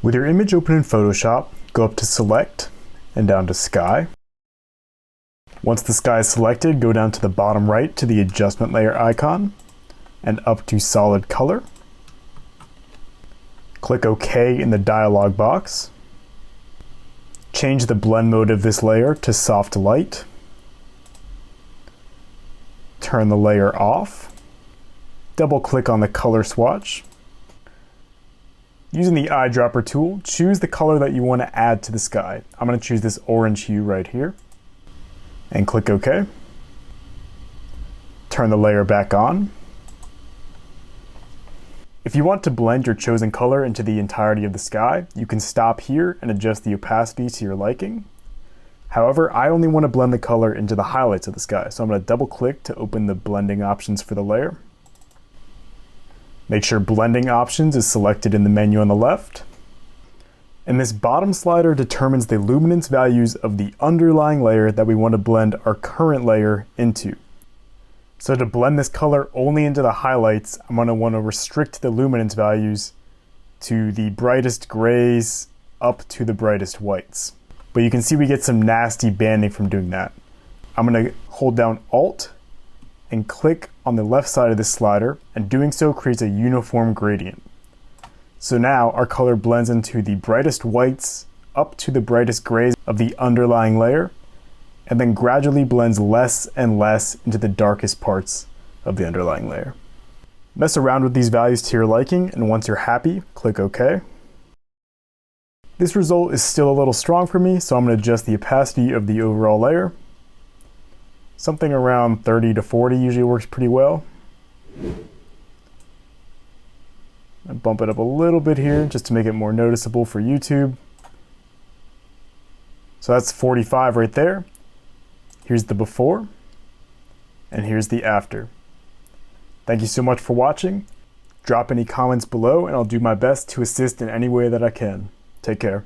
With your image open in Photoshop, go up to Select and down to Sky. Once the sky is selected, go down to the bottom right to the adjustment layer icon and up to Solid Color. Click OK in the dialog box. Change the blend mode of this layer to Soft Light. Turn the layer off. Double click on the color swatch. Using the eyedropper tool, choose the color that you want to add to the sky. I'm going to choose this orange hue right here. And click OK. Turn the layer back on. If you want to blend your chosen color into the entirety of the sky, you can stop here and adjust the opacity to your liking. However, I only want to blend the color into the highlights of the sky, so I'm going to double click to open the blending options for the layer. Make sure blending options is selected in the menu on the left. And this bottom slider determines the luminance values of the underlying layer that we want to blend our current layer into. So to blend this color only into the highlights, I'm going to want to restrict the luminance values to the brightest grays up to the brightest whites. But you can see we get some nasty banding from doing that. I'm going to hold down Alt and click on the left side of this slider, and doing so creates a uniform gradient. So now our color blends into the brightest whites up to the brightest grays of the underlying layer, and then gradually blends less and less into the darkest parts of the underlying layer. Mess around with these values to your liking, and once you're happy, click OK. This result is still a little strong for me, so I'm going to adjust the opacity of the overall layer. Something around 30 to 40 usually works pretty well. I bump it up a little bit here just to make it more noticeable for YouTube. So that's 45 right there. Here's the before, and here's the after. Thank you so much for watching. Drop any comments below, and I'll do my best to assist in any way that I can. Take care.